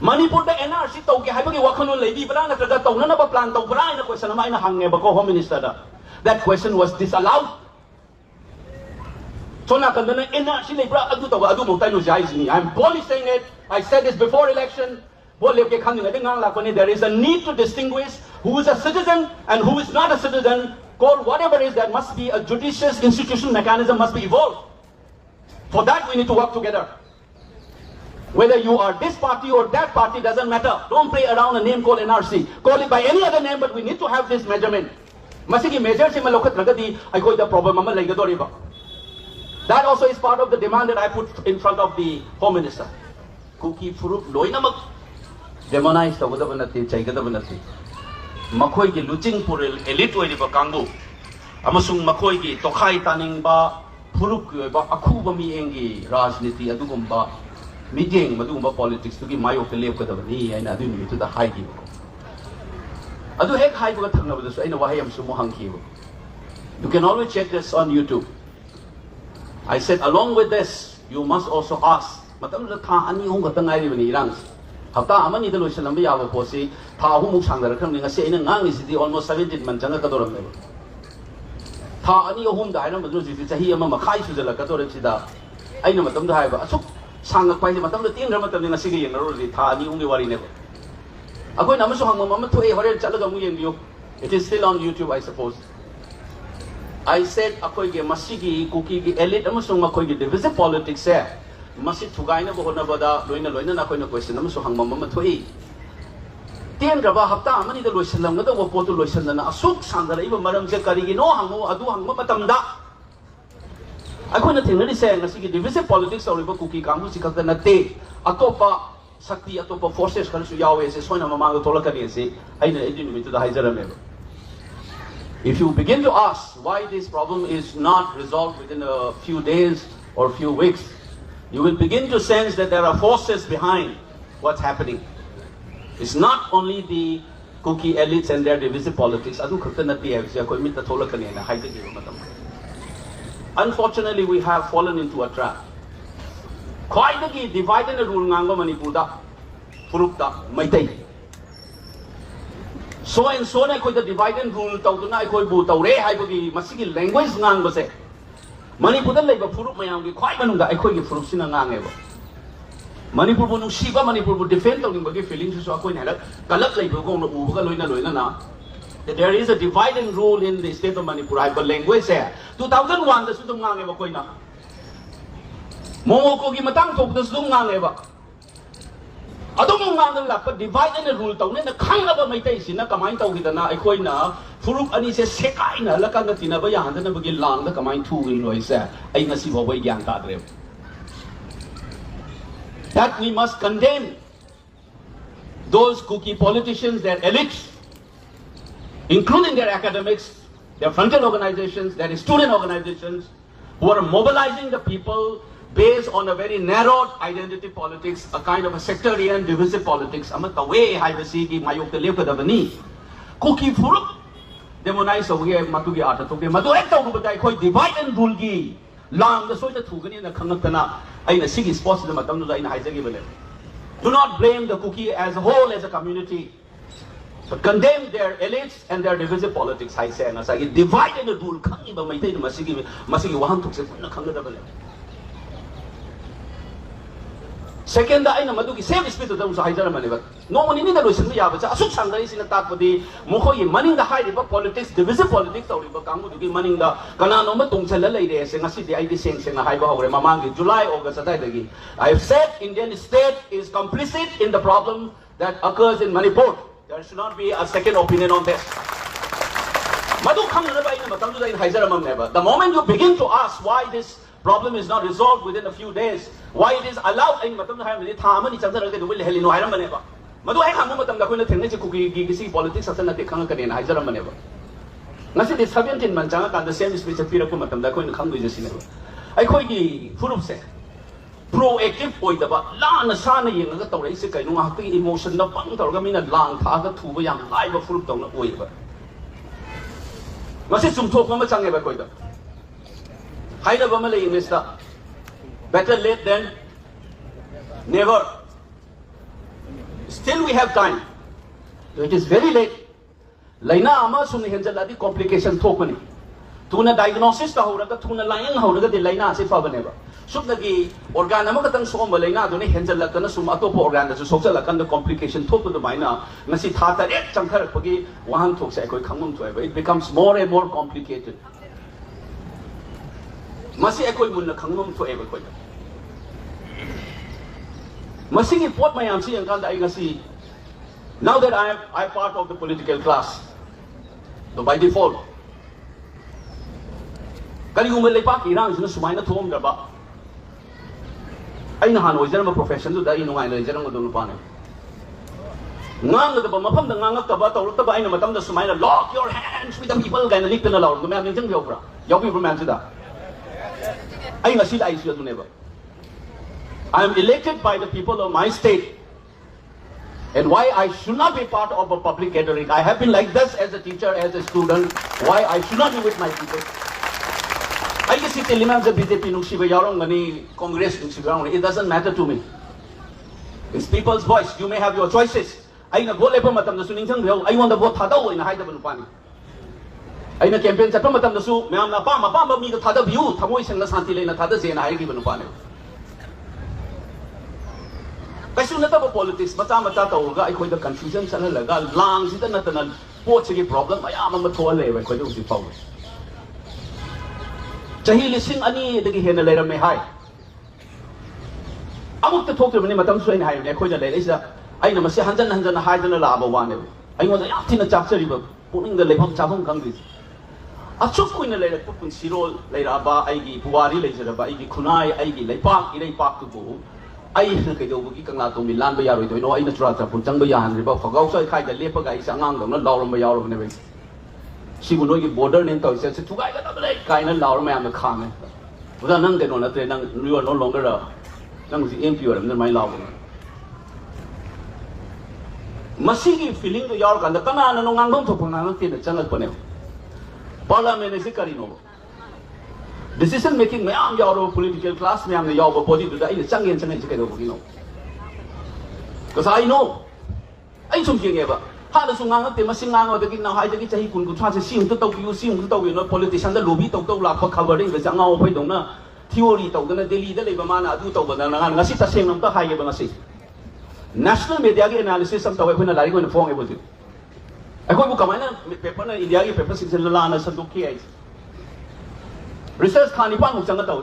Manipur the NRC tauke haibagi Wakhan Leibra Nttraga Tounaba plan taubra ina question ama ina hangne ba ko Home Minister da. That question was disallowed. So na kandana NRC Leibra adu tawa adu mutai no jais ni. I'm boldly saying it. I said this before election. There is a need to distinguish who is a citizen and who is not a citizen. Call whatever it is, there must be a judicious institutional mechanism must be evolved. For that we need to work together. Whether you are this party or that party doesn't matter. Don't play around a name called NRC. Call it by any other name, but we need to have this measurement. Masigi measure se malokhat ragadi I go the problem ama laigadoriba. That also is part of the demand that I put in front of the Home Minister. Kuki furuk loinamak demonize the Wadavanati, Chagadavanati. Makoigi looting for elite Wadiba Kangu. Amasung Makoigi, Tokai Taningba, Puruk, Akubami Engi, Rajniti, Adugumba, meeting Madumba politics to give my opinion and Adumi to the high giver. Adu Hek High Watanavas, I know why I am so mohanki. You can always check this on YouTube. I said, along with this, you must also ask, Madam the Tahani Hungatangai in Iran. Hafta amani the lotion number of Posi, Tahu Muksanga coming a saying and is the almost 17 Manjanga Kadoram level. Tani whom the item is a Hiama Makai to the Katorachida. I know Madam the Hiva. So sang a quite a Madam the Tin Ramatam in a city and already Tani only worry never. I go Namaso Mama to a Horror Chalagami and you. It is still on YouTube, I suppose. I said Akoige Masigi, Kuki, elite Amasung Makoigi, divisive politics there. Masit Tugaina Bohonabada, Loina Loina Nakoina question, so hang Mamma Tui. Tian Raba Hapta, many the Lucian, the Wapoto Lucian, and Asuk Sandra, even Madame Zakari, no Hango, Adu Hangmatamda. I couldn't really say, and I see divisive politics or Cookie Kamusika than a day. Atopa Sakti Atopa forces comes to Yahweh, is one of Mamma Tolakani, say, I didn't mean to the Hizer level. If you begin to ask why this problem is not resolved within a few days or few weeks, you will begin to sense that there are forces behind what's happening. It's not only the cookie elites and their divisive politics. Unfortunately, we have fallen into a trap. Quite divided the rule Nanga Manipur, Furukta, Maitai. So and so, I could divide and rule Tautuna, I could boot away, I could be Masiki language Nangose. Manipur Labor Furuk Mayam, quite one I could give Furusina Nang. Manipur Shiva, Manipur would defend on the feelings of Akoijam, Kalak Labor going to Ugaloina Loina. There is a divide and rule in the state of Manipur, I got language there. 2001, the Sutumang of Akoina. Momokogi Matang took the Sumang ever. I don't know but divide and rule town in the kind of a meditation, a command with an Akoina, Furuk and he says, Sekaina, Lakanatina Bayan, and never get long, the command two in Loisa, I must see what way young Tadre. That we must condemn those cookie politicians, their elites, including their academics, their frontier organizations, their student organizations, who are mobilizing the people based on a very narrow identity politics, a kind of a sectarian divisive politics. Amata way I see the Mayokalepa Davani. Cookie Furuk, demonize away Matugi Ata to be Matueta, but I call divide and rule gi. Long the sort of Tugani and the Kangatana, I see his spots in the Matamuza in Haizagi. Do not blame the cookie as a whole as a community, but condemn their elites and their divisive politics. I say, and as I divide and rule, Kangiba Maite Masigi Wahan took the Kangatable. Second, I know Maduki same spirit of those Hizer. No one in the Lucian Yabas, Asuk Sanga is in a tap with the Mokoy, money the high river politics, divisive politics, or Ribakangu to give money the Kananoma Tumsela ladies, and I see the ID Saints in the Haiba or Mamangi, July, August, I have said Indian state is complicit in the problem that occurs in Manipur. There should not be a second opinion on this. The moment you begin to ask why this problem is not resolved within a few days, why it is allowed in politics the same speech proactive Lana Sana emotion the Pang Lang Taga to young live of fruit on the waiver. Must it some talk on the Sanga Koida? Hide of Malay, Mr. Better late than never. Still we have time. It is very late. Laina ama sumni henjaladi complication thokmani. Tuna diagnosis ta horaga tuna layang horaga de laina se fabaneba. Subnagi organ ama katang somba laina doni henjalakana sum atopo organ da sokjalakanda complication thokku de maina ngasi thata ek changthar pagi wahan thokse koi khangum thoeba. It becomes more and more complicated. Masi ekoi munna khangum thoeba koi. Masigi pot mayam si angkanda ay ngasi. Now that I am part of the political class, so by default, kali umilay pa kirang sino sumay na tuom daba. Ay nahan oizer mo profession do dai nungay na oizer mo do lupa na. Ngang na daba mapam na ngangak daba tawag daba ay na matam na sumay na lock your hands with the people gay na likta na law. Gumaya min jeng yopra. Yopi pro man sida. Ay nga sila ay siya do neba. I am elected by the people of my state. And why I should not be part of a public gathering. I have been like this as a teacher, as a student. Why I should not be with my people. I guess it eliminates the BJP nuksiba yarong mani Congress nuksiba. It doesn't matter to me. It's people's voice. You may have your choices. I na go lepa matam na suning sang hiyo. I want to vote thadaw ina haida banupani. I na campaign sa matam na su. Mayam na pa mi na thada view. Thamoy sang na santi le na thada siya na haigi banupani. Kasi nata ba politics, mata tawag ay koy the confusion sa nalaga lang sita na tanan po sige problem ay amang matwala ay koy usi paw. Chahi lising ani dagi henalay may hay. Amok ta talk to mani matam suay na hay ne koy na lay isa ay na masi handan na hay na laba wan ay mo ya tin na chapter riba puning da lepam chapong kangris. Achok koy na lay ko kun sirol lay raba ay gi buwari lay jara ba ay gi kunay ay gi laypak ilay pak tu ay na kayo bugi kang nato milan ba yaro ito ino ay Nttraga pun chang ba yan riba phagaw sa khai da lepa ga isa ngang dong na lawram ba yaro ne be siguno gi border nen taw se thugai ga da le kai na lawram ma am khang ne buda nang de no na tre nang you are no longer nang si impure ne mai law masigi feeling do yaro kan da kana na no ngang dong thok ngang ti na changal pane parliament ne si kari no decision making mayam yauro political class mayam na yauro body do da ina changen chike do bugino because I know ai sum kenge ba ha da sungang te masing ngang da kin na hai da ki chahi kun ku thwa se sim to taw yu no politician da lobby taw la kho covering ba changao phai dong na theory taw da na delhi da le ba ma na adu taw ba na ngasi ta seng nam ta hai ba ngasi national media gi analysis sam taw ai khuna lari ko na phong e bodi ai ko bu kamai na paper na india gi paper section la na sa duk ki ai research khani pa mu chang taw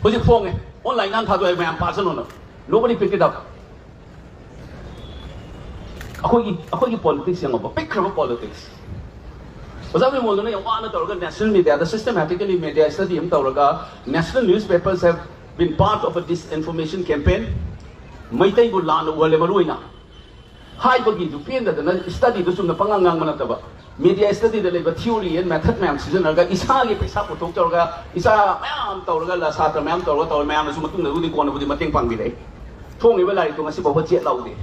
ho ji phong e online nan tha do ai ma person no nobody pick it up akoi politics yang apa pick up politics Pasal mo na yung ano tawag national media the systematically media study am tawag national newspapers have been part of a disinformation campaign maitai bu lan wale maruina hai bagi du pen da na study do sum na pangangang man taba media study da leba theory and method mayam season ga isa ge pesa putok tawag isa mayam tawag la satra mayam tawag mayam sum tung na udi ko na budi mating pang bilay thong iba lai to ngasi bo jet law de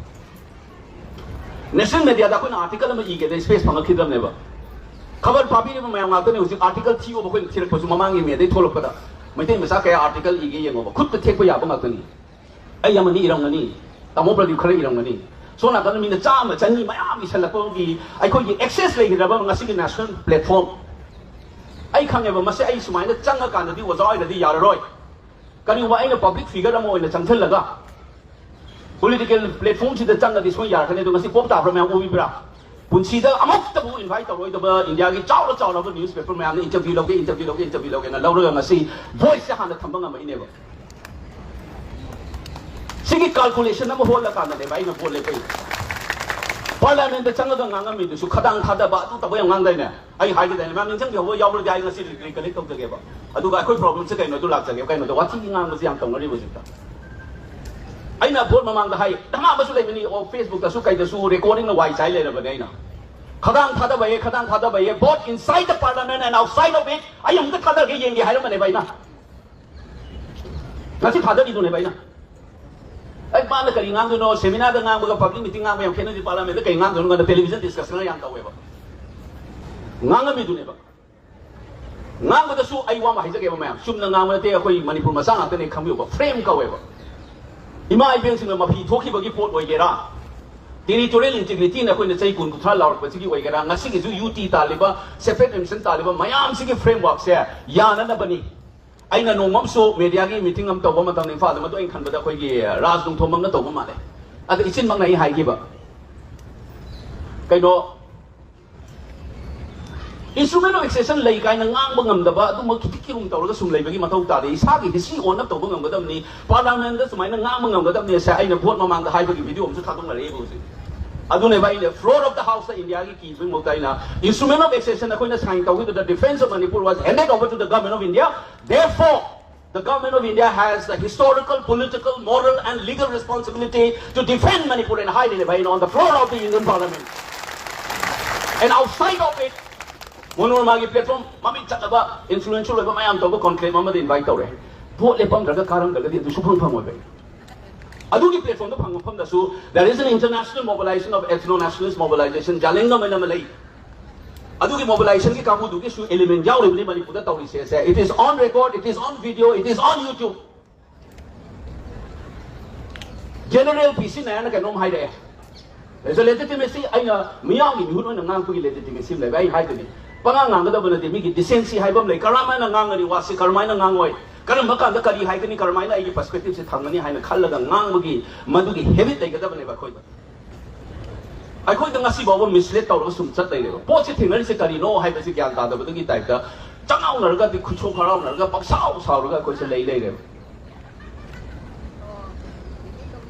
national media da ko na article ma ige de space pang khidam ne ba khabar papi ne mayam ngak ne usi article thiu ba ko thir ko mamang me de tholok pada mai te masa ka article ige yengo ba khut te thek ba ya ba ngak ni ai yamani irang ngani tamo pradi khare irang ngani so na kan mi na cha ma chani mayam mi sala ko gi ai ko gi access le ga ba ngasi ki national platform ai khang ba mase ai sumai na chang ka na di wa zai da di yar roi kan yu ba ai na public figure mo na chang thel laga political platform si da chang di so yar kan ne do ngasi pop ta pra mayam ubi bra punsi da amok ta bu invite ta roi da ba india gi chaw la ba newspaper mayam ne interview lo na law ro ngasi voice ha na thambang ma ine ba Sige calculation na mo hola ka na de bai na bole pe parliament da changa da nganga mi du su khadang thada ba tu ta ba yang ngang dai na ai hai de ma min chang yo yaw ro dai ngasi ri ka le tok de ba adu ga koi problem se kai no du lak jage kai no da wati ngang ma siang tong ri bu ta ai na bol mamang da hai da ma ba su le ni o facebook da su kai da su recording na wai sai le ba dai na khadang thada ba ye both inside the parliament and outside of it ai am da thada ge yeng ge hai ro ma ne bai na ngasi thada di du ne bai na ai ba na kari ngang do no seminar da ngang ba public meeting ngang ba yang kena di parliament da kai ngang do no da television discussion yang tawe ba ngang mi du ne ba ngang ba da su ai wa ma hai jage ba ma sum na ngang ma te akoi Manipur ma sang ta ne kham yo ba frame ka we ba ima ai beng sing ma phi thoki ba gi pot oi ge ra territorial integrity na koi na chai kun kuthra laur pa sigi waigara ngasi gi ju UT taliba separate mission taliba mayam sigi framework se yana na bani aina nongmam so media gi meeting am tawba matang ni fa da ma to in khan bada koi gi raj dung thomam na tawba ma le ada ichin mang nai hai gi ba kai no instrument of accession lay kai na ngang bangam da ba adu ma kiti kirum tawra sum lay bagi mathau ta de isa gi disi on up tawba ngam gadam ni parliament da sumai na ngang bangam gadam ni sa aina vote mamang da hai bagi video am su thadong na re bu si adu ne bai the floor of the house da india gi ki swing motai na instrument of accession na koi na sign taw the defense of Manipur was handed over to the government of India. Therefore the government of India has the historical, political, moral and legal responsibility to defend Manipur and hide it on the floor of the Indian Parliament. And outside of it, Monomagi platform, Mami Chataba, influential of my Toba conclave, Mama invite away. Port Lepam Draga Karam Gagadi to Supang Pamaway. Aduni platform the Pangapam the Su, there is an international mobilization of ethno-nationalist mobilization, Jalinga Manamalay. Adugi mobilization ki kamu dugi su element jauh lebih banyak Manipur tahu ni saya. It is on record, it is on video, it is on YouTube. General PC na kan nom hai deh. So legitimacy aina miyang ni huru na ngang pergi legitimacy le bai hai tu ni. Pangang ada benda demi ki decency hai bam le karamai na ngang ni wasi karamai na ngang wai. Karam makan da kali hai ni karamai na igi perspective se thangani hai na khal laga ngang bagi madugi habit lai kada bane ba khoi. I call the Nasi Bobo misled out of some Saturday. Positive Secretary no hype as a young dad, but the type the Chang Narga, the Kucho Karam, the Paksao, Sauraga, question later.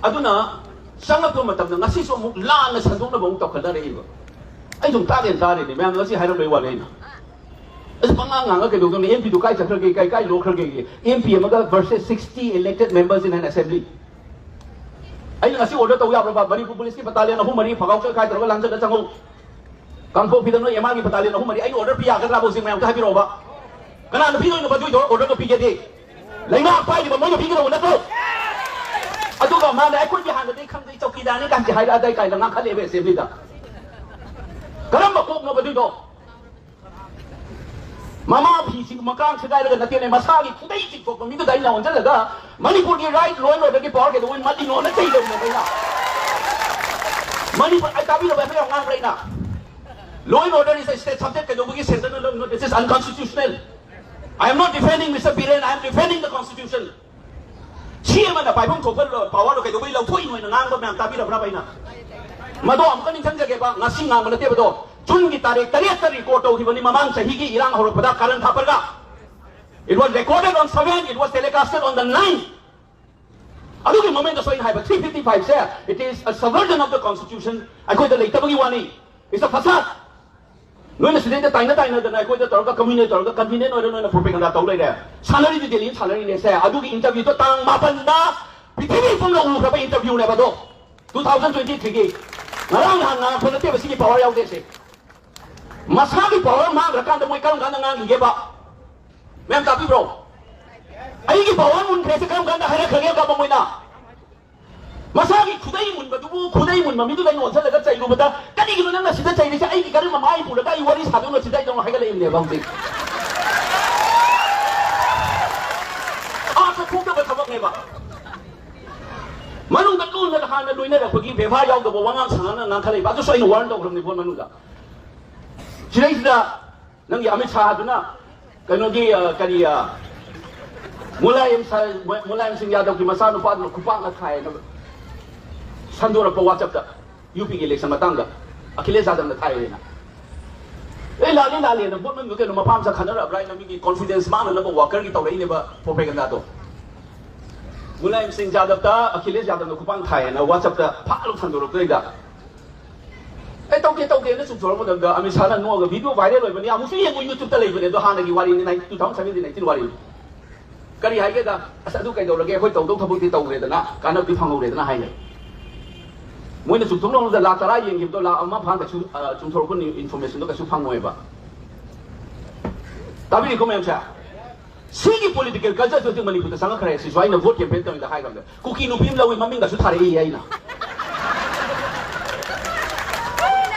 Aduna, Sangatum of the Nasi Lan as Haduna Bong to Kadari. I don't tag and tag it, man, let's see how to play one. As Panganga can do the MP to Kai local MP versus 60 elected members in an assembly. I nasi order to yap ba Manipur police ki battalion na humari phagaw ka kai tro lang sa chango kampo pidan no yama ki battalion na humari ai order piya ka rabo sing mayam ka biro ba kana na pido no ba do order ko pige de laima pai di ba mo yo pige no na to adu ba ma na ai ko bi han de kham de chok ki da ni kan ji hai da dai kai lang khale be se bi da karam ba ko no ba do Mama PC makang sedai laga natin ay masagi kudai sik ko mito dahil na onja laga Manipur ki right law and order ki power ke doon mati no na tay daw na kaya Manipur ay tabi na ba sa ngang right na law and order is a state subject ke doon ki center na lang no this is unconstitutional. I am not defending Mr. Biren, I am defending the constitution. Siya man na paipong topper power ke doon ilaw tuin mo na ngang ba na tabi na ba na Mado am kaning chang jage ba ngasing ngang na tiba do June ki tarikh 73 report ho gibani mamang sahi ki irang horok pada karan thaparga. It was recorded on 7, it was telecasted on the 9th. Adu ki moment so in hai 355 say it is a subversion of the constitution. I koi the later bagi wani. It's a facade. No na student taina da na koi the torga community torga convenient or no na propaganda tau lai da. Salary di delin salary ne say adu ki interview to tang mapan da pithimi pung lo ka ba interview ne ba do 2023 ki. Ngarang hanga phone te ba sigi power yaw de se. Masagi power ma rakan da moi karam kan ngang ge ba mem tapi bro ai gi power mun khe se karam kan da hare khage ka ba moi na masagi khudai mun ba du khudai mun ma mi du dai no thal ga chai lu ba da kani gi no na sida chai ni sa ai gi karam ma mai pu la kai wari sa du no sida dong hai ga le im ne bang ti a ka khu da ba thabak ne ba manung da lu na ha na lui na da khogi be pha yaw da bo wang sang na nang khalai ba ju soi no warn dong rom ni bon manung da Sila nang yami sa na kano di kani mulayam sing yadaw ki masano pa no kupang at kaya na sandura pa WhatsApp da UP ki election matanga akile sa na tayo na lali na bon man ko no mapam sa kanara right na mi confidence man na ba worker ki tawrai ne ba propaganda to mulayam sing yadaw ta akile yadaw no kupang kaya na WhatsApp da palo sandura ko da哎，到嘅呢，做咗我哋阿咪查啦，我嘅 video viral 嚟嘅，阿冇需要我 YouTube 得嚟嘅，都行嚟嘅話，你2017話，嗰啲係嘅，阿實都計到啦嘅，可以到他冇啲到嘅啦，揀到啲朋友嚟啦係嘅。我哋做通常就拉查啦，研究到啦，阿媽拍嘅做做嗰啲 information 都嘅做朋友吧。但係你講咩嘢？Sigi political culture就對Manipur嘅sangat kaya，所以呢 vote campaign 都係咁嘅，佢見到邊啦會媽咪嘅做睇嘢啦。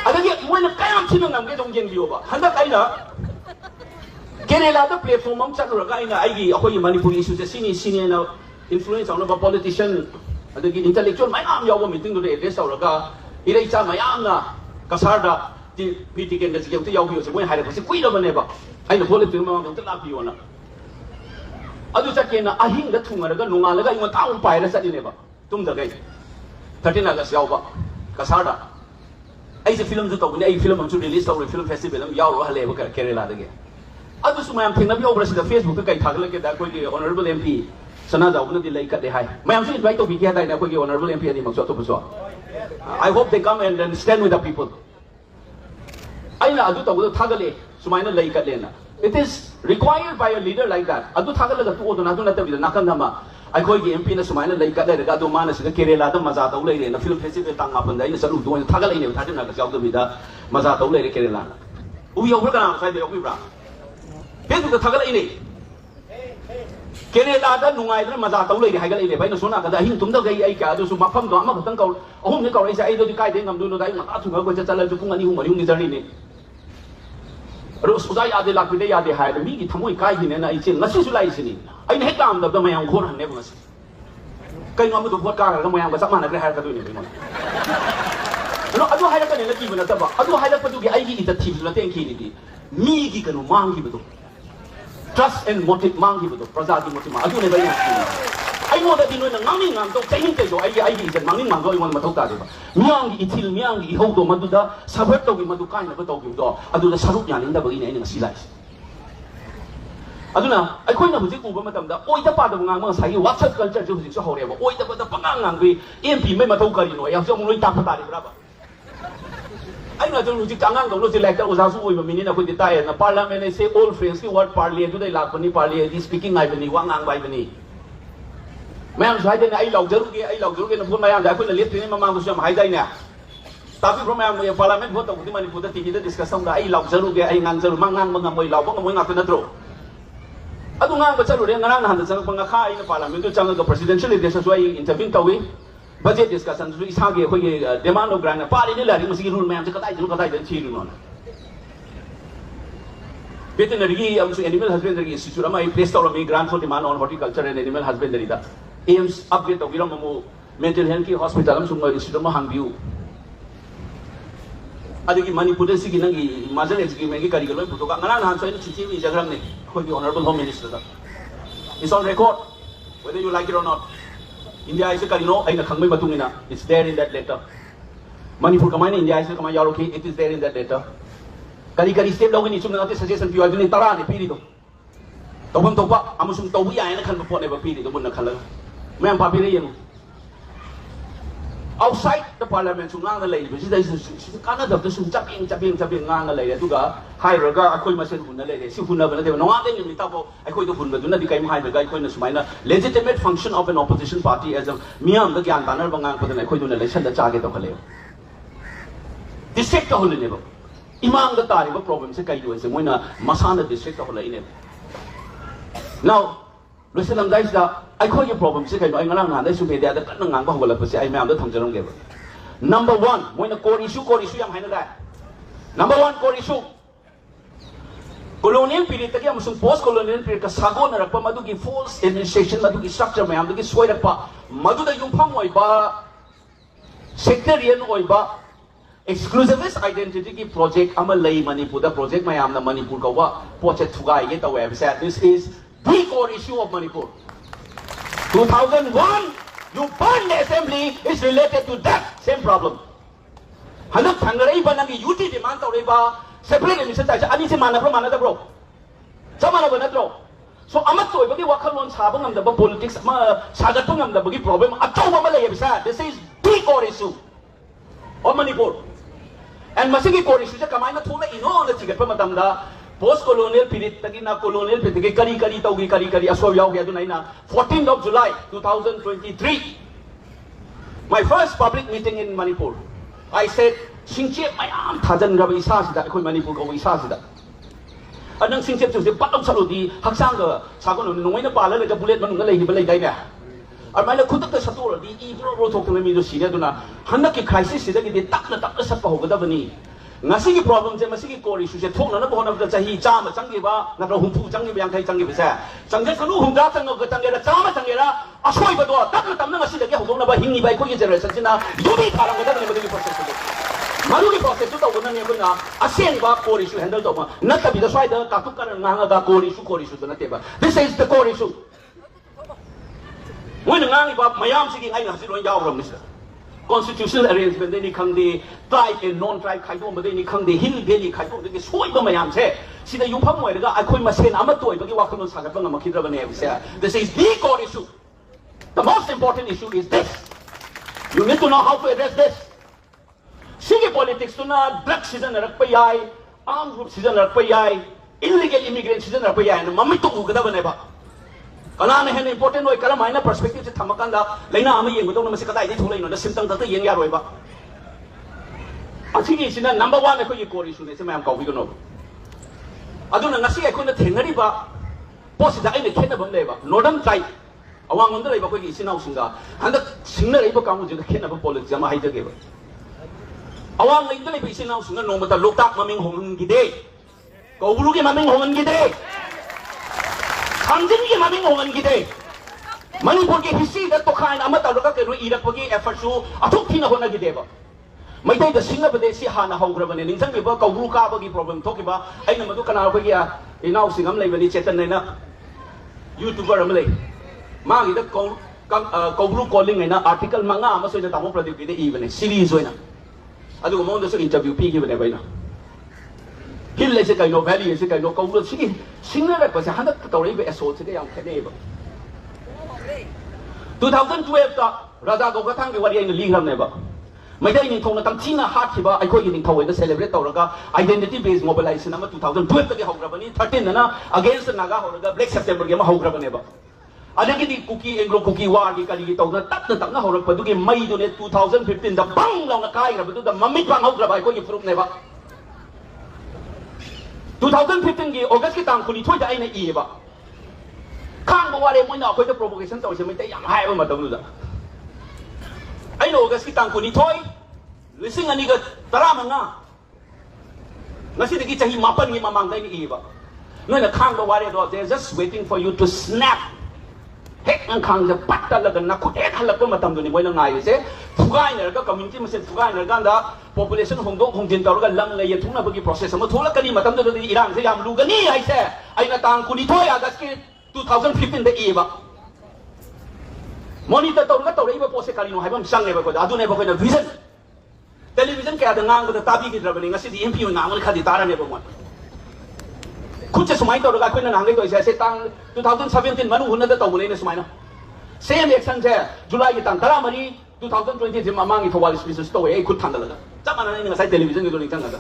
Adanya iwan kaya sino nam ke dongjen biyo ba handa kai na Kerala da platform am chat raga ina ai ako yung Manipur issue sa sini na influence ang ba politician adagi intellectual may am yaw meeting do address raga Ira cha mayamna kasarda ti pitiken da siyo ti yaw se moi haira ko se kuida baneba ai na bole tu ma ngam la piona adu chakena ahing da thungaraga nungalaga inga taung paira sadineba tum da gai 13 August yawba kasarda ai se film ju tawni ai film am chu release taw film festival am yaw hale ba Kerala da ge adu sumayam thingna bi over sida Facebook kai thagla ke da koi ge honorable MP sana jaw na di lai ka de hai mayam se invite to bi ke dai na koi ge honorable MP ani makso to puso I hope they come and stand with the people aina adu tawdo thagale sumaina lai ka lena it is required by a leader like that adu thagala ga to do na do na tabi na kan nama ai koi ge MP na sumaina lai ka le ga do mana sida Kerala da maza taw lai na film festival tang ma panda ina salu do thagala ine thadina ga jaw do bi da maza taw lai Kerala u yo bra ka sai de yo bra bedu da thagala ine Kerala da nungai da maza taw lai hai ga ine bai na sona ka da hin tum da gai ai ka do su mafam do ma ka tang kaul ahum ni kaul ai sai do di kai de ngam do no dai ma thu ga ko cha chala ju pung ani hu mari ni jari ni Rus uzai ade lakide ade hai da mi gi thamoi kai gi ne na ai chen ngasi su lai sini ai ne hekam da mayang khor han ne ngasi kai ngam do bot ka ga mayang ba sak ma na gre hai ka do ni bai no adu hai da ka ne na ki bana ta ba adu hai da pa du gi ai gi ita thim la ten ki ni di mi gi ka no mang gi ba do trust and motive mang gi ba do praja gi motive ma adu ne bai na ai mo da di no na ngam ngam to kai hin te do ai gi jan mang mang do i mon ma thok ta de ba miang gi ithil miang gi ho do ma du da sabet to gi ma du kai na ba to gi do adu da saruk ya ning da ba gi ne ni ngasi lai aduna ai khoi na hujik uba matam da oi da pa da ngang ma sai WhatsApp culture ju hujik so hore ba oi da ba da pangang ngang bi MP mai ma thau kari no ya so mo loi ta pa ta de bra ba ai na ju hujik tangang do no select uza su oi ba mini na khoi ta ya na parliament ne say all friends ki word parliament ju dai lak pani parliament is speaking ai bani wang ngang bai bani mayam sai de ai lau jaru ke na phun mayam da khoi na list ni ma ma ko so hai dai na tapi from mayam ye parliament vote ko di Manipur da TV da discussion da ai lau jaru ke ai ngang jaru mang ngang ma ngam moi lau ba ngam moi ngak na tro adu ngang ba chalu re ngarang na han chang pang kha ai na parliament to chang ga presidential election so ai intervene tawi budget discussion so isa ge khoi ge demand of grant pa ni la ri masi rule mayam ka dai den chi ru non veterinary am so animal husbandry institute am ai place taw me grant for demand on horticulture and animal husbandry da aims upgrade taw giram mo mental health ki hospital am so institute ma hang view adigi Manipur da sigi nangi major executive me gi kari galoi puto ka ngarang han so ni chichi mi jagram ne khoi gi honorable home minister da it's on record whether you like it or not India is kari no ai na khangmai matung ina it's there in that letter Manipur kamai ne India is kamai yaro ki it is there in that letter kari kari step dog ni chum na te suggestion pi aduni tara ne pi ri do tobam toba amusum tobu ya na khan po ne ba pi ri do bun na khala mem pa pi re yenu outside the parliament so ngang na lai bi si kana da to sum chaping ngang na lai tu ga hai raga akoi ma sen hun na lai si hun na ba na de no nga de ni ta bo akoi do hun ba du na di kai ma hai raga akoi na sumai na legitimate function of an opposition party as a miam da gyan tanar ba ngang pa na akoi du na election da cha ge to khale district to hol ne ba imam da tari ba problem se kai do se moina masana district to hol ne now Lucilam guys da I call you problem se kai no ai ngang na dai su media da kan ngang ba hol la se ai miam da thang jarong ge ba number 1 moina core issue yang haina da number 1 core issue colonial period ta ki amusung post colonial period ka sago na rakpa madu ki false administration madu ki structure mayam da ki soi rakpa madu da yung phang oi ba sectarian oi ba exclusivist identity ki project ama lai Manipur da project mayam na Manipur ka wa project thugai ge ta website this is the core issue of Manipur 2001 you burned the assembly is related to that same problem hanak thangarai ba nang UT demand tawre ba separate emission ta ani se mana da bro samana ba na tro so amat toy bagi wakhalon sabang am da ba politics ma sagat ngam da bagi problem achaw ba malay bisa this is the core issue of Manipur and masigi core issue ja kamai na thona ino na chigat pa matam da post colonial period tagi na colonial period ke kari taugi aswa yaw ge aduna ina 14th of July 2023 my first public meeting in Manipur I said singche mayam thajan ga isa sida khoi Manipur ko isa sida anang singche chu se patok saludi haksang ga sagon nungoi na pala le ga bullet manung ga lei ni ba lei dai na armai la khutak ta satur di I bro thok na mi do sire duna hanak ki crisis sida ki de tak na sat pa ho ga da bani ngasi problem je masigi core issue je thok na na bon of the chahi chama changi ba na ro humpu changi ba yang khai changi ba sa changje sanu humda chang ga changi ra chama changi ra asoi ba do tak na tam na ngasi de hong na ba hingi ba ko ge generation sina dubi thara ga da ne ba de process maru ki process to ko na ne ba asen ba core issue handle to ba na ta bi da swai da ka tu kan nga ga core issue na te ba this is the core issue when ngang ba mayam sigi ai na si ro yaw ro ni sa constitutional arrangement they khang de tribe and non tribe khai do ma de ni khang de hill valley khai do de soi ba mayam se sida yung pham moi ga akhoi ma sen ama toi ba ki wa khon sa ga ba ma khidra ba ne se this is the core issue the most important issue is this you need to know how to address this sigi politics to na drug season rak pa yai armed group season rak pa yai illegal immigrant season rak pa yai na mami to ga da ba ne ba kana hen important oi kala maina perspective se thamakan da leina ama yeng godong na se kadai ni tholai no da symptom ta yeng ya roi ba achigi sina number 1 ko yi core issue ne se mayam kau bi ko no aduna ngasi ai ko na thenari ba posi da ai ne khena bam le ba northern tribe awang on da le ba ko gi sinau singa handa singna re ba kamu je khena ba politics ama hai jage ba awang le da le bi sinau singa no ma ta loktak maming hong gi de ko bulu gi maming hong gi de Hanjin ki maming hongan gide Manipur ki history da to khain ama ta ka ro irak pagi effort su athuk thina hona gide ba mai dai da singa bade si hana haugra bane ning sang ba ka bulu ka ba gi problem thoki ba aina madu kana ba gi ya inau singam lai bani chetan nei na youtuber am lai ma gi da ko bulu calling nei na article manga ama so da tamu pradeep gi de e bane series hoina adu mo da so interview pi gi bane bai na hill le se kai no valley se kai no ko bulu sigi singa ra ko se handa ta tori be so se yang khane ba 2012 ta raja go gathang ge wari ai li gram ne ba mai dai ning thong na tam china hat ki ba ai ko gi ning thawai da celebrate tawraga identity based mobilization ama 2012 ta ge hogra bani 13 na against naga horaga black september ge ma hogra bane ba adagi di cookie anglo cookie war gi kali gi tawna tak na horak pa du ge mai do ne 2015 da bang law na kai ra bu da mamit bang hogra ba ko gi proof ne ba 2015 ki August ki tang kuni thoi da ai na e ba khang ba wale moi na khoi da provocation taw se mai tai yang hai ba ma taw lu da ai no August ki tang kuni thoi lising ani ga tara manga ngasi de ki chahi mapan ni mamang dai ni e ba noi na khang ba wale do they are just waiting for you to snap hek ang khang ja pat ta la ga na khu ek halak ba matam do ni moi na ngai se fugai na ga community ma se fugai na ga da population hongdok hongjin tawra lam la ye thuna bagi process ama thola kani matam do irang se yam lu ga ni ai se ai na tang kuni thoi August ki 2015 da e ba monitor tawra iba pose kali no haibam sang ne ba ko adu ne ba ko na vision television ka da ngang da tabi ki drabani ngasi di mp ngang al khadi tara ne ba mo kuche sumai tawra ga ko na ngang ko se tang 2017 manu hunna da tawle ne sumai na same action se July ki tang tara mari 2020 je mamang i thawal species to e khut thanda la chamana ne ngasai television ni do ning tanga da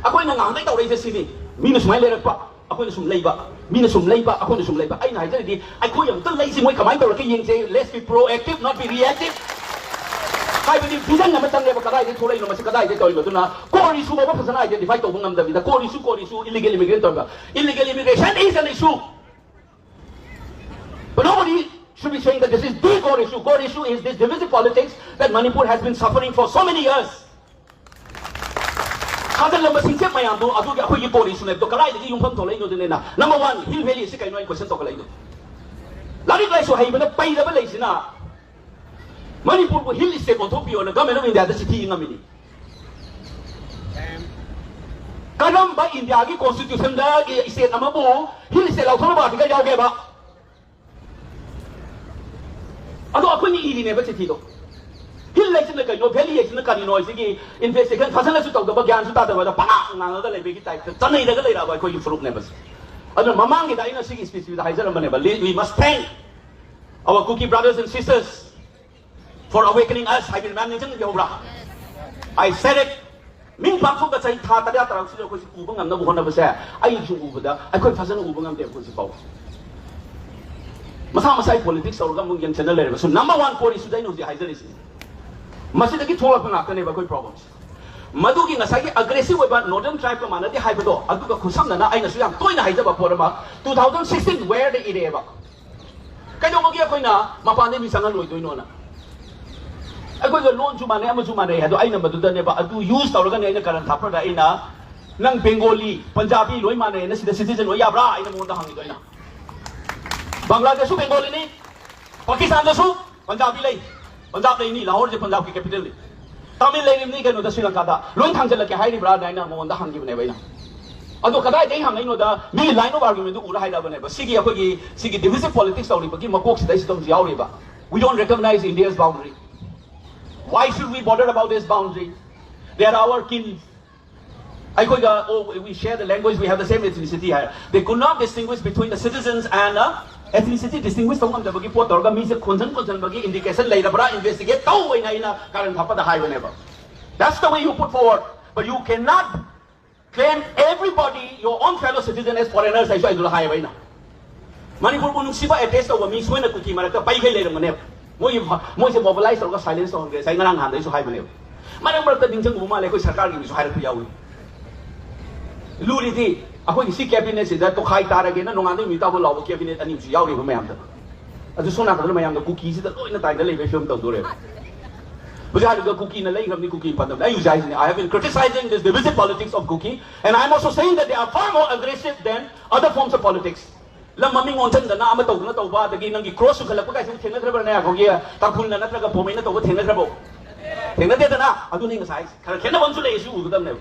akoi na ngang dai tawre se sini minus mai le pa akoi na sum leiba mina sum leiba akoi na sum leiba ai na hai di akoi yang tan lei si moi kamai tawra ke yeng se let's be proactive not be reactive hai bi vision na matang le ba kadai de tholai no ma se kadai de toy lo na core issue ba phasana identify to ngam da bi da core issue illegal immigrant to illegal immigration is an issue but nobody should be saying that this is the core issue. Core issue is this divisive politics that Manipur has been suffering for so many years. Number 1, Hill Valley is a question to Manipur Hill is a Tokyo and the government of India, the city in a minute. Kanamba India constitution is a Namabu, Hill is a Tounaba. Ado ako ni ili never chetido. Hill like na kayo valley na kanino sige investigation fasana su tawda ba gyan su ta da pa nga ga le be ki type tanai da ga le ra ba ko improve ne bas. Ado mamang ida ina sige specific haizer man ba we must thank our cookie brothers and sisters for awakening us. I will manage the obra. I said it. Min pang so ga chai tha ta da tarang su ko si ku bang na bu hona ba sa ai su u ba da ai ko fasana u bang am de ko si pau. Masai politics or Gamung channel. So number 1 core issue is the Heiser issue. Masaki told up an problems. Maduki Nasaki aggressive about northern tribe of Manati Hyperdo, Aduka Kusana, I know Toina Hyderba Porama, 2016, where the Ideva. Kayomagia Koina, Mapani Misana Luinona. I go to loan to Mane, Amazumane, had I number to the neighbor, do use the organization current Tapra in a Nang Bengali, Punjabi, Loimane, and the citizen Yabra, in the Munda Hangina. Bangladesh, Bengali, Pakistan, the soup, Punjabi Lake, Punjabi, Lahore, the Punjabi capital. Tamil Lane, Nigan, the Sri Lanka, Long Tangel, like a highly brand, I know on the Hangina. Although Kadai, they have the many line of argument to Urahida, whenever Sigi divisive politics, or Makok, they don't Yauriba. We don't recognize India's boundary. Why should we bother about this boundary? They are our kin. We share the language, we have the same ethnicity here. They could not distinguish between the citizens and ethnicity. Distinguish from the Bagi Port Orga means a concern Bagi indication Leibra investigate current the high whenever. That's the way you put forward. But you cannot claim everybody, your own fellow citizen as foreigners. I do the highway now. Manipur Siba a test of me, swing a cookie, Maraka, Pai later, whenever. More mobilized or silence on this. I know how they should have been. Madam, the Dinjan woman like Sakari is hired to Yawi. Luridi, I see cabinet is that to high tar again, and no other without a law cabinet and Yawi remember. As soon as I am the cookies, the in the time the labor film to do it. But I had the cookie in the lake of the cookie. I have been criticizing this divisive politics of cookie, and I'm also saying that they are far more aggressive than other forms of politics. Lamaming on the Nama Toba, the Ginang cross to Kalapaka, Tenatra, Takuna, Nttraga, Pomena, over Tenetrabo. Tenatana, I don't think a size. Can I want to issue with them?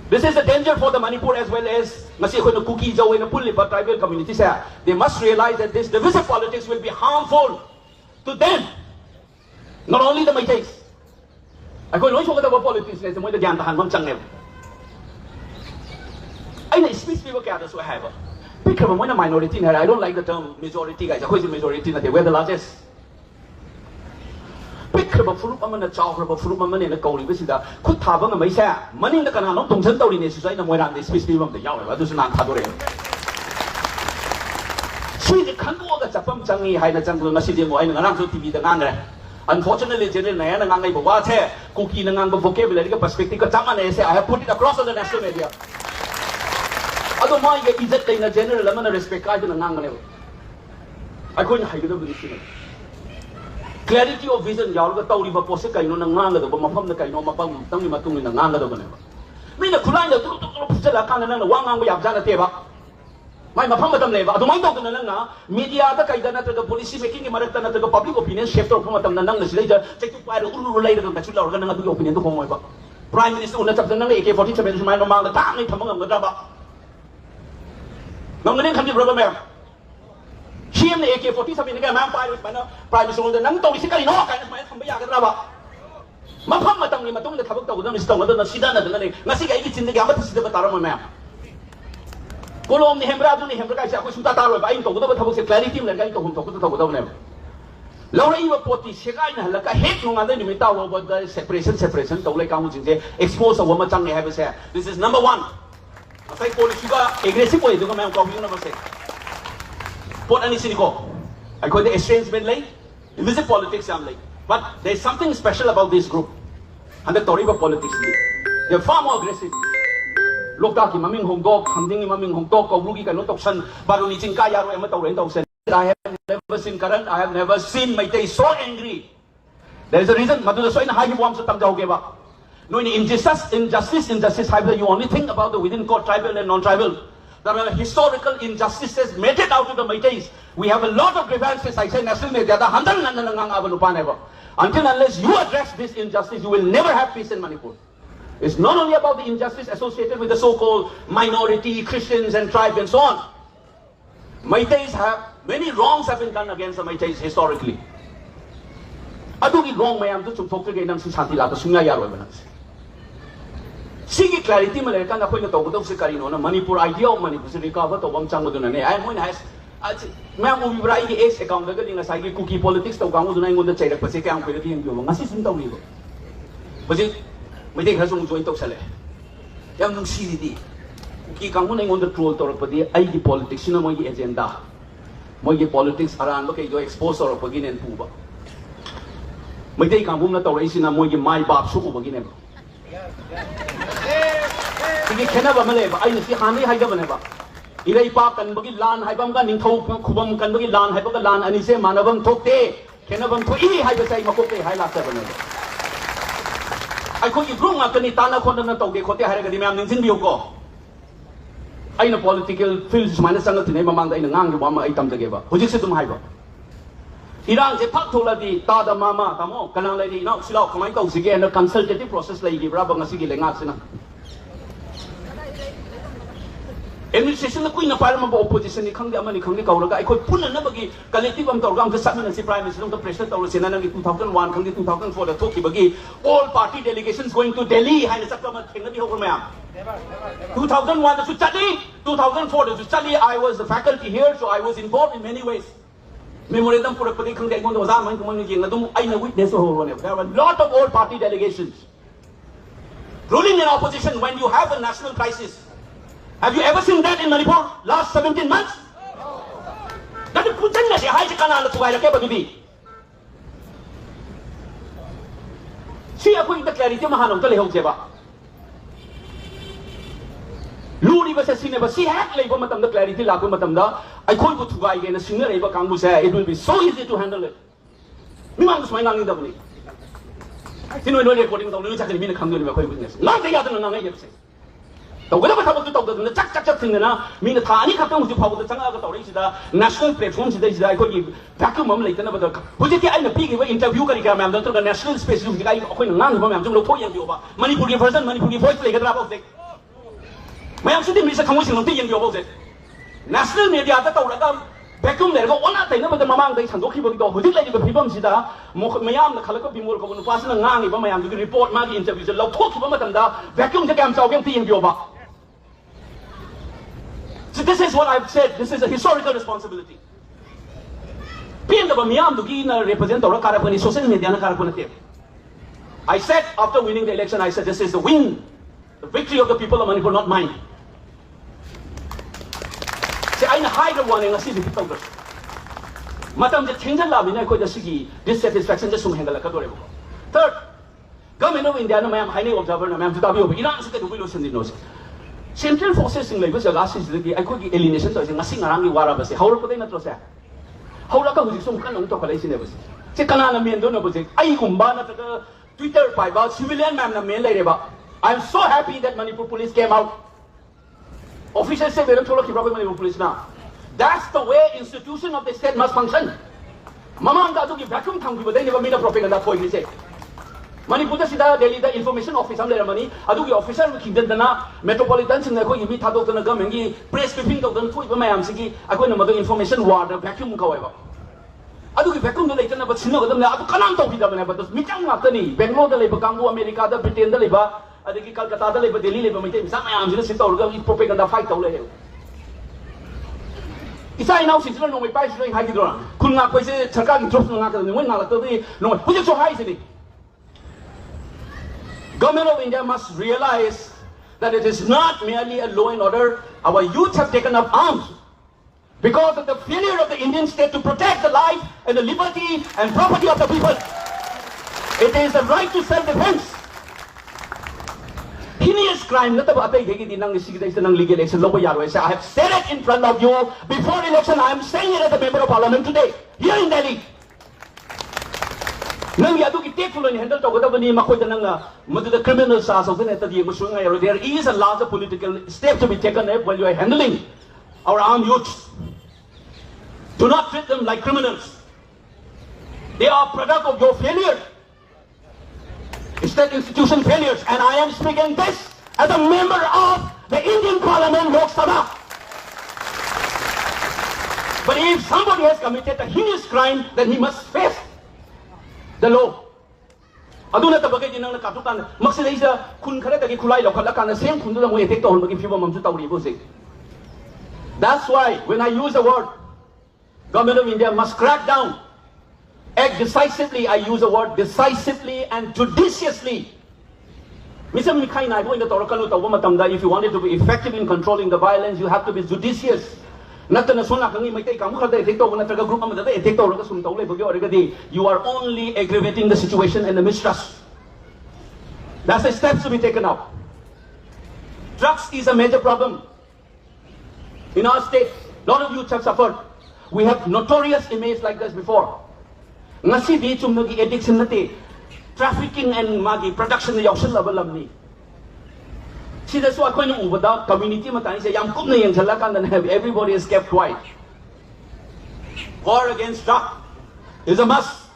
This is a danger for the Manipur as well as Masiko cookies or in a Pulipa tribal communities. They must realize that this divisive politics will be harmful to them. Not only the Maitais. I go no show about politics, there's more the Gantahan, one channel. I speak people gather so I have. Pick up when a minority, I don't like the term majority, guys. Who is the majority that they were the largest? Pick up a fruit woman, a child of a fruit woman in a goalie visitor. Could have on a Mesa, money in the canal, don't send out in this society when they speak of the Yawa, does not have it. See the Kango that's a pump Changi, Hina Jungle, Nasidim, and Ranzo TV, the Nanga. Unfortunately, General Nayan and Nanga, what's here? Cookie and Nanga vocabulary perspective, I have put it across on the national media. Otherwise, is it in a general lemon respect? I don't know. I couldn't hide it over this. Clarity of vision, Yalga Tauri Poseka, no Nanga, the Bomapam, the Kainoma, Tami Matum in the Nanga of Neva. Mean a Kulana, the Kanan, one hour we have done a teva. My Mapamadam Neva, I don't mind talking to Nanga, media, the Kaidana, the police making a marathon to the public opinion, shaped of Pomatam, the Nangas later, take to quite a little related to the Chula organ of the opinion to Homoeva. Prime Minister, let up the AK-47, my Mama, the Tami, Tamam, the Daba. No one can be rubber man. She and the AK-47 in the man with my prime minister, the Nanto is no kind of man from Yagaraba. Mapamatang, Matung, the Kabaka, the Stone, the Sidana, the Nasika is in the Gamatas, the Batarama man. Colom, the Hembra, the Hembra, was Tataro, buying to whatever was a clarity and going to talk with them. Laura Poti, Shekina, like a hate no other limit over the separation, to like how expose a woman tongue have said. This is number one. I call it aggressive way to come out of number 6. Port any cynical. I call the estrangement late, divisive politics. But there's something special about this group and the Toriba politics. They're far more aggressive. Look at him, Maming Hong Dog, Hamding Maming Hong Dog, or Rugi Kanotosan, Baroniching Kaya, Ematorentos. I have never seen current, I have never seen my day so angry. There's a reason, Madura Soin Hagi wants to Tamdao gave up. No, in injustice, you only think about the within court tribal and non-tribal. There are historical injustices meted out to the Maitais. We have a lot of grievances. I say national media. Until unless you address this injustice, you will never have peace in Manipur. It's not only about the injustice associated with the so-called minority, Christians and tribe and so on. Maitais have, many wrongs have been done against the Maitais historically. Adugi wrong may am to talk to Gainam Santi Lata Sunga Yaro. Sigi clarity Malaka, Nakoina Togo Sicarino, Manipur idea of Manipur, recover to one Changoduna. I when has Mam we write the ace account in a psychic cookie politics to Gamudan on the China Pacific and Philippine and Young Assistant of Livo. Was it? We take has joined to Sale. Young CDD. Cookie Kamuning on the troll Torpadi, ID politics, you know my agenda. My politics around look at your exposure of Pagin and Puba. My take a woman to raise in a Moy my Bab Suku Bagin. Sige kenaba male ba ay si hani hay gaban ba ilay pa kan bagi lan hay bam kan ning thau khubam kan bagi lan hay bagi lan ani se manabam thokte Kenabam to E high say Makote high last 7 minutes. I could improve Matani Tana Kondana Toge Kote Haragadimam in Yoko. I know political fields minus the name among the Nangama item together. Who is it to my book? Iran, the Patola di Tada Mama, Tamo, Kanan lady, no, Silo, Kamako, again, a consultative process like Rabbangasigi Langasina. Administration the Queen of Parliament opposition, the Kanga Mani Kanga Kauraga, I could put another collective Torgam to Summon and Prime Minister of the President of Senana 2001, Kanga 2004, the Toki Bagi, all party delegations going to Delhi, and the Sakama Kennedy over Ma'am. 2001 to study, 2004 to study, I was the faculty here, so I was involved in many ways. Memorandum for a particular day, was I know witness over there were a lot of all party delegations. Ruling in opposition when you have a national crisis. Have you ever seen that in Manipur last 17 months? That is put in the high canal to Wailaka. See, I put the clarity Mahano Telehokeba. Luri was a cinema, see, had labor matam the clarity Lakumatamda. I call to Toubagi and a singer Eva Kangu say it will be so easy to handle it. Miman's my nang in the money. You know, according to the news, I can be a Kangu witness. Not the other than the whatever to talk to the Chak thing, mean the Tani Katam to power the Tanga national platforms today. I could give vacuum later. Put it in the pig interview to the national space. You guys are going to to Toya, Manipur person, Manipur voice like a drop of it. My answer is a commotion of the opposite. National media that vacuum there go one thing, but the Mamang they can go who did like the people Sida, Mayam, the Kalaka Bimol, and passing a Nang, but I am to report my interviews. The low talk about them, vacuum the Gams of the Yoba. So this is what I've said. This is a historical responsibility. I said after winning the election, I said this is the win, the victory of the people of Manipur, not mine. Say I hide the one and I see the people. Matam the change in love in a dissatisfaction just handle a category. Third, Government of India, I am highly observer, I am to W. Iran said the willows and the nose. Central forces in Leibra last is the I could alienation to nothing around the Warabasi. How could they not say? How long was some kind of calculation? Second, me and Donabus, I combine the Twitter by about civilian man, the main lady. I'm so happy that Manipur police came out. Officials say they don't talk about Manipur police now. That's the way institution of the state must function. Mama got to give vacuum tongue people, they never made a propaganda for you. Manipur Delhi the information office money. The officer who keep the metropolitans in the Koyimi to the government, press briefing of the Toy Mayamsiki, I go to information water, vacuum however. I do vacuum the later, but Sino, the Kananto Vidam, but the Mitang Matani, Bengal the Labour Kango, America, the Britain, the Labour, the Calcutta, the Labour, Delhi Labour, some I am just propaganda fight over here. It's I now since no way by Hydron. Could not say Nttraga drops no win out of the no, put it so high city. Government of India must realize that it is not merely a law and order. Our youth have taken up arms because of the failure of the Indian state to protect the life and the liberty and property of the people. It is the right to self-defense. Heinous crime. I have said it in front of you before election. I am saying it as a member of parliament today, here in Delhi. There is a larger political step to be taken while you are handling our armed youth. Do not treat them like criminals. They are a product of your failure. State institution failures. And I am speaking this as a member of the Indian Parliament, Lok Sabha. But if somebody has committed a heinous crime, then he must face the law. Aduna tabagay din ang nakatukan. Magsilay sa kun kare tagi kulay lokalakan na same kun mo effect on maging fiba mamsu tawri bose. That's why when I use the word Government of India must crack down, act decisively, I use the word decisively and judiciously. Mr. Mikhail Naibo in the Torakalu Tawamatanda, if you wanted to be effective in controlling the violence, you have to be judicious. You are only aggravating the situation and the mistrust. That's the steps to be taken out. Drugs is a major problem. In our state, a lot of youths have suffered. We have notorious inmates like this before. ngasi di chumno gi addiction nate trafficking and magi production na yausal labalam ni sida so akoy nung ubada community matani sa yam kup na yang chala kan have everybody is kept quiet. War against drug is a must,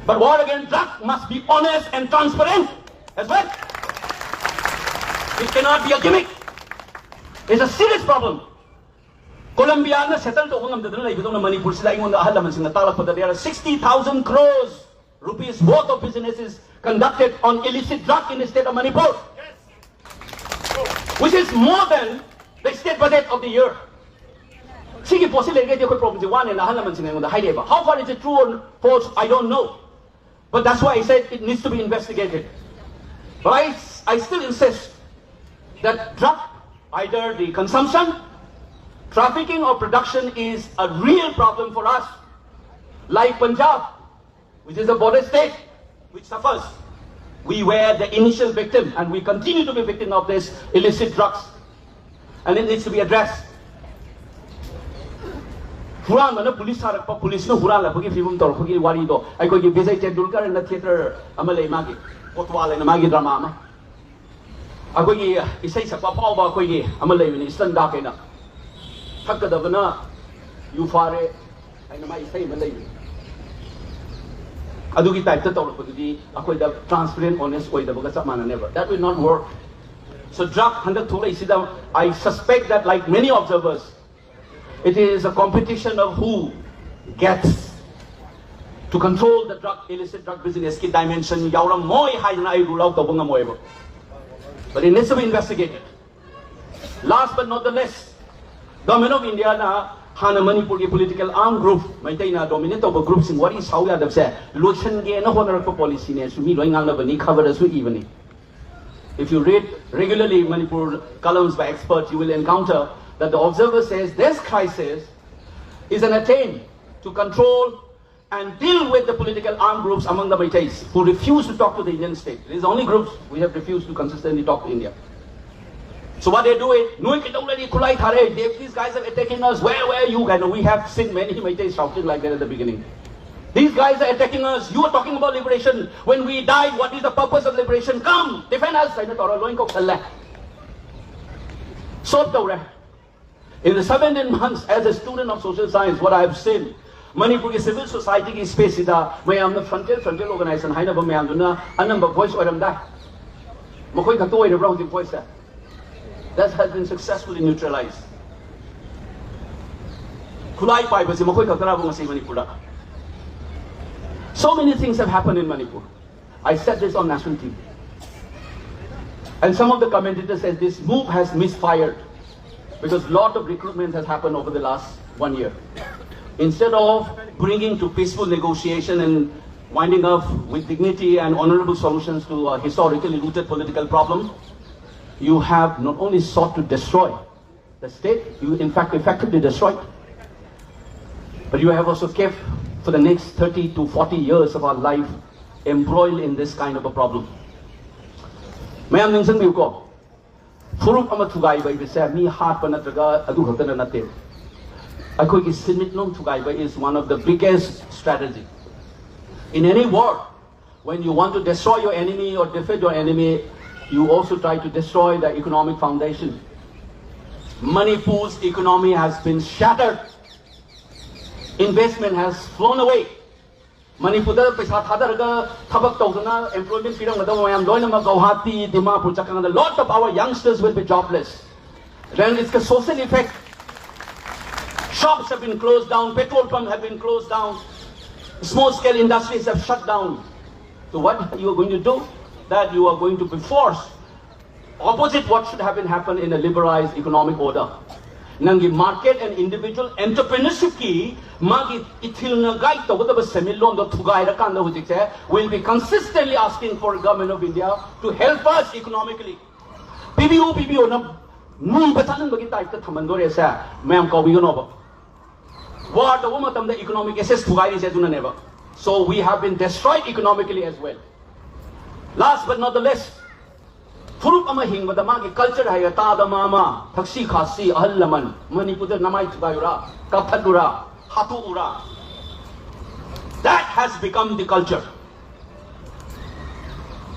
but war against drug must be honest and transparent as well. It cannot be a gimmick. It's a serious problem. Colombia na settle to ngam dadala ibutong na Manipur sila ingon na ahalaman sing natalak pa there are 60,000 crores rupees worth of businesses conducted on illicit drug in the state of Manipur, which is more than the state budget of the year. Sige po sila get yung problem one and ahalaman sing ingon na high level. How far is it true or false? I don't know, but that's why I said it needs to be investigated. But I still insist that drug, either the consumption, trafficking or production is a real problem for us. Like Punjab, which is a border state, which suffers. We were the initial victim and we continue to be victim of this illicit drugs. And it needs to be addressed. Huran mana police harakpa police no huran la pagi film tor pagi wari do ai ko gi Vijay Tendulkar in the theater amalai magi kotwala na magi drama ma akogi isai sakpa paw ba ko gi amalai ni standa kaina thakadabana you fare ai na mai isai malai adugi type ta tor pagi akoi da transparent honest oi da baga samana never that will not work. So drug handak thulai sida I suspect that like many observers it is a competition of who gets to control the illicit drug business ki dimension yauram moi haina ai rule out tabunga moibo. But it needs to be investigated. Last but not the least, Government of India na hana Manipur ki political armed group maitai na dominate of group sing what is how ya dab se lotion ge na honor ko policy ne sumi loi ngang na bani cover su evening. If you read regularly Manipur columns by experts, you will encounter that the observer says this crisis is an attempt to control and deal with the political armed groups among the Maitais who refuse to talk to the Indian state. These are the only groups we have refused to consistently talk to India. So what they do is, these guys are attacking us, where are you guys? We have seen many Maitais shouting like that at the beginning. These guys are attacking us, you are talking about liberation. When we died, what is the purpose of liberation? Come, defend us. So, in the 17 months as a student of social science, what I have seen, Manipur civil society ki space ida, mayam na frontier organization haina ba mayam na anamba voice oram da. Makoi ka toy around the voice that has been successfully neutralized. Kulai pai ba si makoi ka tara ba si Manipur. So many things have happened in Manipur. I said this on national TV. And some of the commentators said this move has misfired, because a lot of recruitment has happened over the last 1 year. Instead of bringing to peaceful negotiation and winding up with dignity and honorable solutions to a historically rooted political problem, you have not only sought to destroy the state, you in fact effectively destroyed, but you have also kept for the next 30 to 40 years of our life embroiled in this kind of a problem. Mayam ningsang biu ko. Furup ama Toubagi ba ibisa mi heart pa Nttraga adu khata na nate. Akoi ki simit nom Toubagi is one of the biggest strategy. In any war, when you want to destroy your enemy or defeat your enemy, you also try to destroy the economic foundation. Manipur's economy has been shattered. Investment has flown away. Manipur da paisa thadaraga thabak tawdana employment pirang nadaw mayam loina ma Guwahati Dimapur chakang a lot of our youngsters will be jobless. Then it's a social effect. Shops have been closed down, petrol pumps have been closed down, small scale industries have shut down. So what you are going to do? That you are going to be forced opposite what should have been happened in a liberalized economic order. Nangi market and individual entrepreneurship ki magi itilna guide to whatever semilon do Toubagi ra kan hujik will be consistently asking for Government of India to help us economically. PBO na nung batanan bagi type ta thamandore sa mayam ko biyo no ba. War the woman the economic assess Toubagi se duna never. So we have been destroyed economically as well. Last but not the least, Furup ama hing bada magi culture hai ta da mama thaksi khasi ahal laman Manipur namai Toubagi ra kaphat ura hatu ura has become the culture.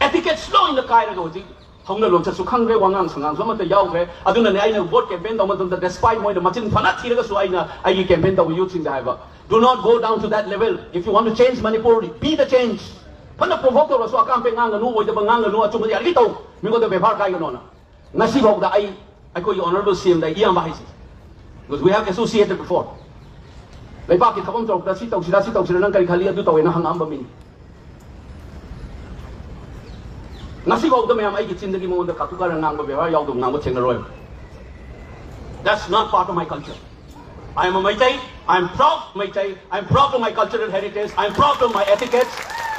Etiquette slow in the Kaira Goji. Hong Lon Sukangre, Wangang Sangang, some of the Yawre, Aduna Naina, what campaign, despite my Machin Fanatira Suaina, I campaign that we using the Hiver. Do not go down to that level. If you want to change Manipur, be the change. Panda provoker was a campaign on the new with the Banganga, no, to the Alito, Migo the Bevar Gayonona. Nasibo, I call you honorable CM, the Ian because we have associated before. They back it home to the Sito, Sito, Sri Kalia, Duto, and Hangambami. Nasibo, the Mam, I get in the Gimo, the Katuka and Nanga, Yaldum, Nanga Tengaroy. That's not part of my culture. I am a Meitei, I'm proud Meitei, I'm proud of my cultural heritage, I'm proud of my etiquettes.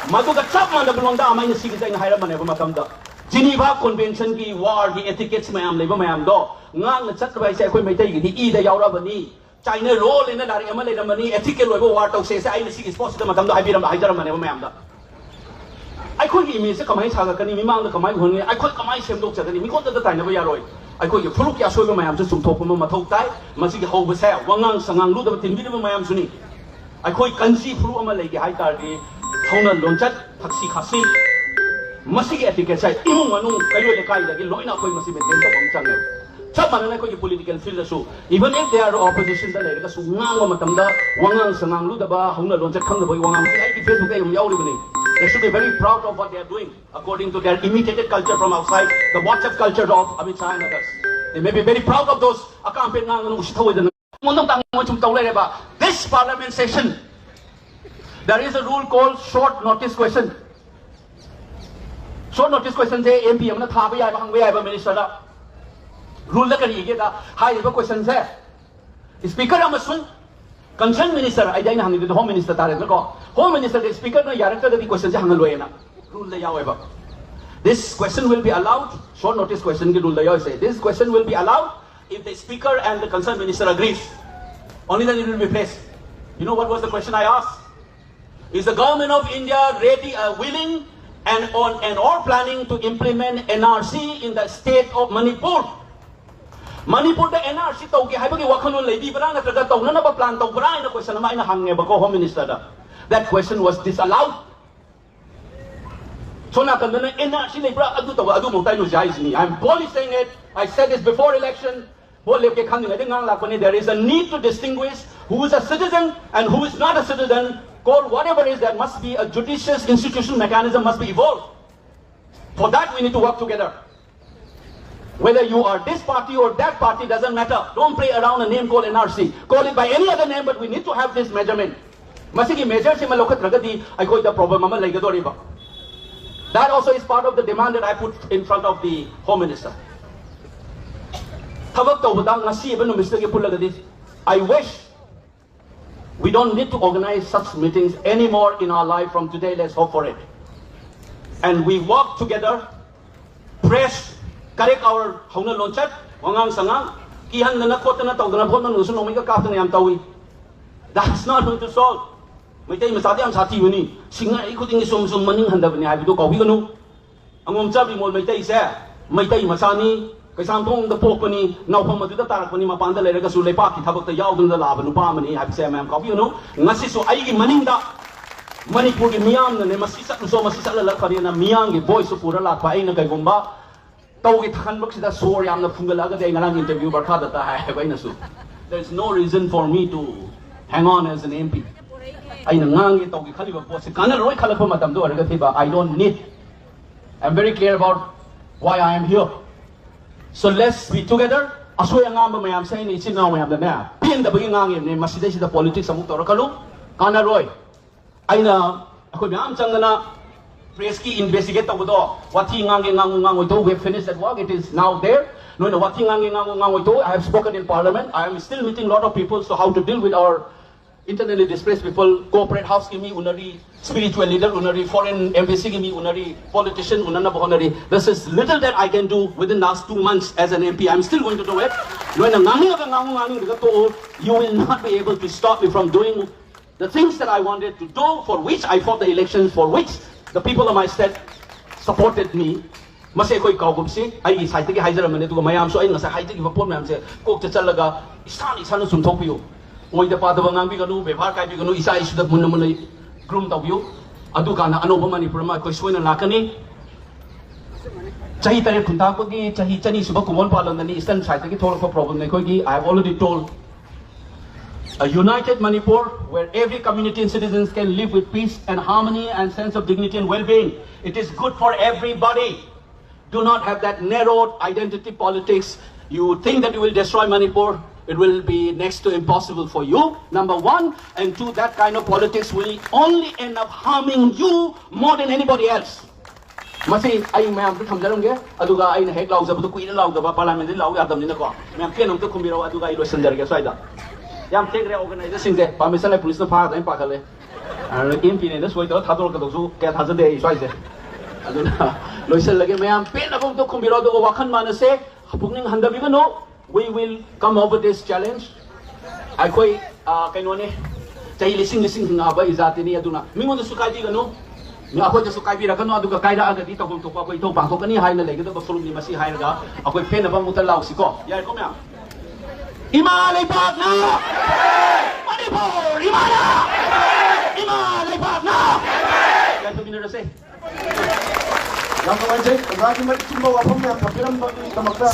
Maduga Chapman, the Blonda, I mean, Sika in Hiraman, Matamda. Geneva Convention, the war, the etiquettes, Mayam, Labor Mayam Do, Nang, the Saturday, Meitei, the E, the Yaurabani, China roll in the Amaleda money, etiquette, Water says, I see is possible, Madame, I beat him, I don't know. I couldn't give me a Kamai Sagakani, Mimang, the Kamai, I could come myself look at the Miko at the time of Yaroi. I call you Furukia Sugar Mayam just to talk about Matotai, Masiki Hovas hair, Wangang Sangang Luda, Tingidim Mayam Suni. I call you Kansi Furu Amalaki, Haitardi, Tona Lonchat, Taxi Hasi, Masiki etiquette, Imanu, Kayo Kai, the Loina Masi Channel. Chapman and I call you political field so even if they are opposition, the Legas, Matamda, Wangang Sangang Ludaba, Hona Lonchat, Kanga, Wangang, Facebook, they should be very proud of what they are doing, according to their imitated culture from outside, the WhatsApp culture of Amit Shah and others. They may be very proud of those this parliament session. There is a rule called short notice question. Short notice question say MP amna thabi ai bang ai ba minister da. Rule la kari ge da high ba question say. Speaker amasun concerned minister, I didn't have the Home Minister. Home Minister, the Speaker, no Yaraka, the questions rule the however. This question will be allowed, short notice question, say. This question will be allowed if the Speaker and the concerned minister agrees. Only then it will be placed. You know what was the question I asked? Is the government of India ready, willing and or planning to implement NRC in the state of Manipur? Manipur the NRC togi haibagi Wakhan Leibra Nttraga Tounaba plan to Brian question na hangeba ko Home Minister da. That question was disallowed. So na kanana NRC Leibra adu mo tayo ni. I'm boldly saying it. I said this before election. There is a need to distinguish who is a citizen and who is not a citizen. Call whatever it is, there must be a judicious institutional mechanism must be evolved. For that we need to work together. Whether you are this party or that party doesn't matter. Don't play around a name called NRC. Call it by any other name, but we need to have this measurement. Masigi measure si malokat ragadi I call the problem mama laigadoriba. That also is part of the demand that I put in front of the Home Minister. I wish we don't need to organize such meetings anymore in our life from today. Let's hope for it. And we work together, press, correct our Hona Lonchat, Wangang Sangang, Kihan na Kotana Togana Ponan, Nusunomika Katan Yamtawi. That's not going to solve. May tay masati am sati yuni. Singa ikuting isum maning handabni habi to kawiganu. Ang Bimol may tay sa, may tay masani, kaisantong the pokoni, now pamatuta tarakoni mapanda lerega sulepaki, tabak the yaw the lava, nupamani, habi sa mam kawiganu. Ngasiso ay maninda. Manipur ki miyang na masisa so masisa la farina miyang ki voice of pura pa ay na kay gumba. Tawagit hanbak sida sorry am na fungalaga day ngalang interview barkada ta hay na su. There's no reason for me to hang on as an MP. I don't need. I'm very clear about why I am here. So let's be together. Asoy ang amba mayam sa ini sinaw mayam na na. Pin da bagi ngangin ni masida sida politics sa motor kalu. Kana roy. Ay na ako mayam sang na preski investigate ako do. Wati ngangin ngangoy to. We have finished that work. It is now there. No wati ngangin ngangoy to. I have spoken in Parliament. I am still meeting a lot of people. So how to deal with our internally displaced people, corporate house kimi unari, spiritual leader unari, foreign embassy kimi unari, politician unana unari. This is little that I can do within the last 2 months as an MP. I'm still going to do it. You will not be able to stop me from doing the things that I wanted to do, for which I fought the elections, for which the people of my state supported me. Masay ko'y kaugumsi, ay isay tagi haizara manito ko mayam so ay nasa hay tagi vapor mayam se kok te chalaga isan sumthok piyo. Oy the path of an ambiganu, Bevar Kaibiganu, Isa is the Munamuni, groom tawbiu adu kana anoba Manipur ma koi soina lakani chahi tare khunta ko gi chahi chani suba kumon palon ni eastern side ki thol ko problem ne koi gi I have already told a united Manipur where every community and citizens can live with peace and harmony and sense of dignity and well-being. It is good for everybody. Do not have that narrowed identity politics. You think that you will destroy Manipur, it will be next to impossible for you, number one. And two, that kind of politics will only end up harming you more than anybody else. Masi ay mayam to thamjarunge aduga ay hek law zabdu kuina law daba parliament law yadam ni ko mayam kenam to kumbiro aduga ay lo sanjarge saida yam thegre organization de permission la police na pha dai pa khale MP ne soi to thador ka dosu ke thajade ai soise aduna loisal lage mayam pen abong to kumbiro do wakhan manase hapungning handabi ga no we will come over this challenge ai koi kaino ne chai lising nga ba izati ni aduna mingon su kai di ga no na ako just kai bira kano aduga kai ra agadi tagum to ko ito bang to kani hai na lege do forum ni masi hai ga ako pen ba mutal law si ko yar ko mya Imalay partna Manipur Imalay partna yan to binero say Yang kawan saya, bagi mereka cuma wapam yang kapiram bagi tamakta.